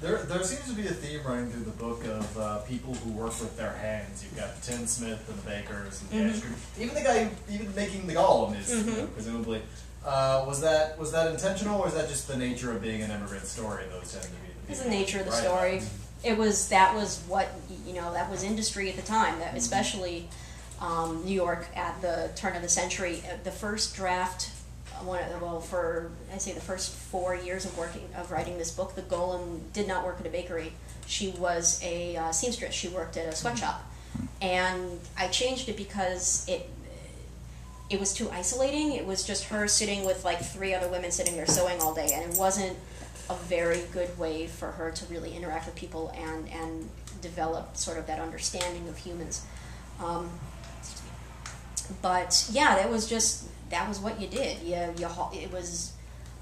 There seems to be a theme running through the book of people who work with their hands. You've got the tinsmith and the bakers and the ice cream. Even the guy even making the Golem is presumably. Was that intentional, or is that just the nature of being an immigrant story? Those tend to be the It's the nature of the story. That was what that was industry at the time. That especially New York at the turn of the century. The first draft. The first 4 years of writing this book, the Golem did not work at a bakery. She was a seamstress. She worked at a sweatshop, and I changed it because it was too isolating. It was just her sitting with like 3 other women sitting there sewing all day, and it wasn't a very good way for her to really interact with people and develop sort of that understanding of humans. But yeah, that was what you did.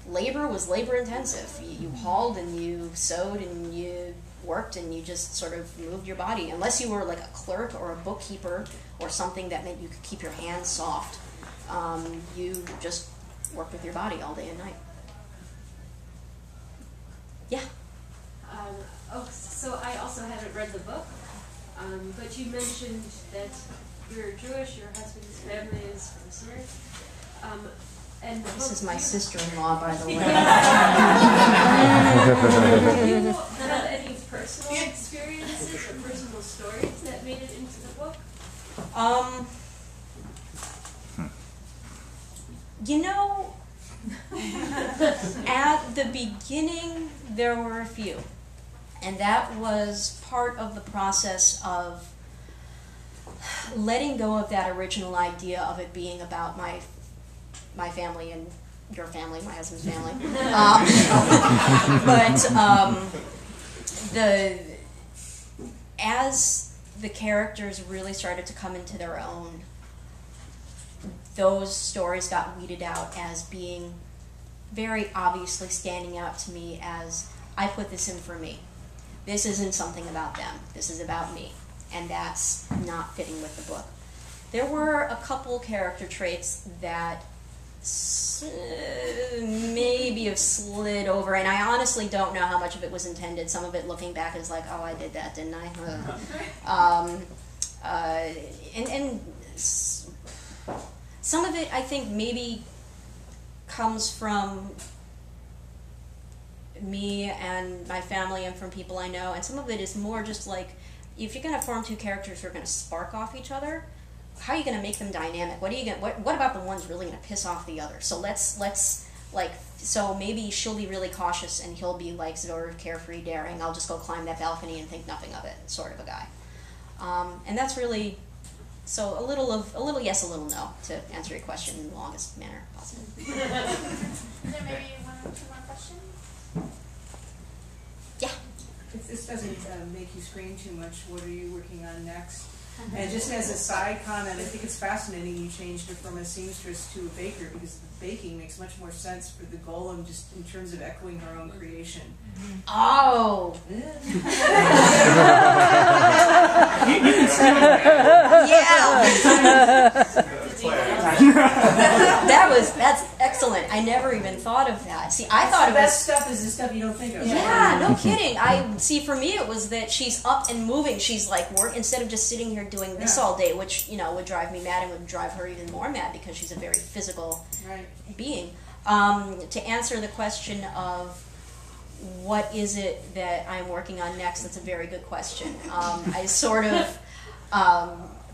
Labor was labor intensive. You hauled and you sewed and you worked and you just sort of moved your body. Unless you were like a clerk or a bookkeeper or something that meant you could keep your hands soft, you just worked with your body all day and night. Yeah. So I also haven't read the book, but you mentioned that you're Jewish, your husband's family is from Syria. And this is my sister-in-law, by the way. Do you have any personal experiences or personal stories that made it into the book? At the beginning, there were a few. And that was part of the process of letting go of that original idea of it being about my family and your family, my husband's family. As the characters really started to come into their own, those stories got weeded out as being very obviously standing out to me as, I put this in for me. This isn't something about them. This is about me. And that's not fitting with the book. There were a couple character traits that maybe have slid over, and I honestly don't know how much of it was intended. Some of it, looking back, is like, oh, I did that, didn't I? And some of it, I think, maybe comes from me and my family and from people I know, and some of it is more just like, if you're going to form 2 characters who are going to spark off each other, how are you going to make them dynamic? What about the one's really going to piss off the other? So so maybe she'll be really cautious and he'll be like sort of carefree, daring. I'll just go climb that balcony and think nothing of it, sort of a guy. And that's really, so a little yes, a little no, to answer your question in the longest manner possible. Is there maybe 1 or 2 more questions? Yeah. If this doesn't make you scream too much, what are you working on next? And just as a side comment, I think it's fascinating you changed her from a seamstress to a baker, because baking makes much more sense for the Golem just in terms of echoing her own creation. Oh! That's excellent. I never even thought of that. See, I thought of that stuff is the stuff you don't think of. Yeah, no kidding. For me it was that she's up and moving. She's like instead of just sitting here doing this all day, which would drive me mad and would drive her even more mad because she's a very physical being. To answer the question of what is it that I'm working on next, that's a very good question. I sort of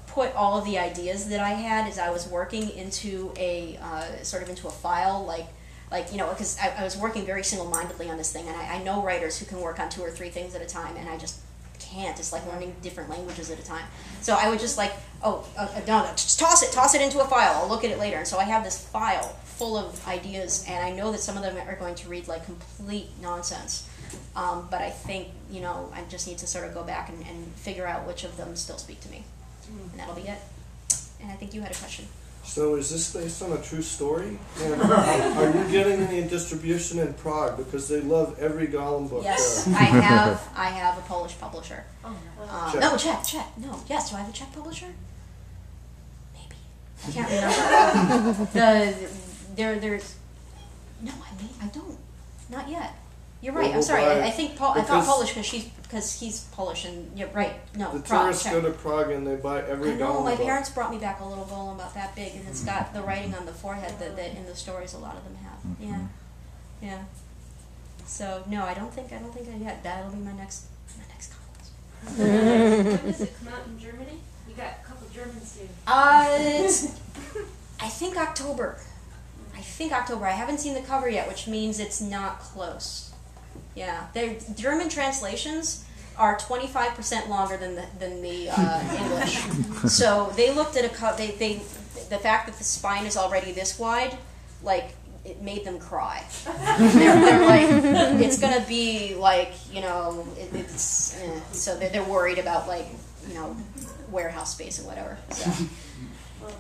put all of the ideas that I had as I was working into a into a file, because I was working very single-mindedly on this thing, and I know writers who can work on 2 or 3 things at a time, and I just can't. It's like learning different languages at a time. So I would just no, just toss it into a file. I'll look at it later. And so I have this file full of ideas, and I know that some of them are going to read like complete nonsense. But I think, I just need to sort of go back and figure out which of them still speak to me. And that'll be it. And I think you had a question. So is this based on a true story? And are you getting any distribution in Prague? Because they love every Golem book. Yes, I have a Polish publisher. Oh, no. Czech. No, yes, do I have a Czech publisher? Maybe. I can't remember. There's... No, I don't. Not yet. You're right. I'm We'll sorry. buy- I think I thought because- Polish because he's Polish, and you're right. No, The Prague. tourists check. go to Prague and they buy every I know. Golem My book. parents brought me back a little golem about that big, and it's got the writing on the forehead that in the stories a lot of them have. Yeah, yeah. So no, I don't think I yet. That'll be my next contest. When does it come out in Germany? You got a couple Germans too. It's I think October. I haven't seen the cover yet, which means it's not close. Yeah, their German translations are 25% longer than the English. So they looked at the fact that the spine is already this wide, like it made them cry. They're like, it's gonna be like, you know, so they're worried about, like, you know, warehouse space and whatever. So. Well,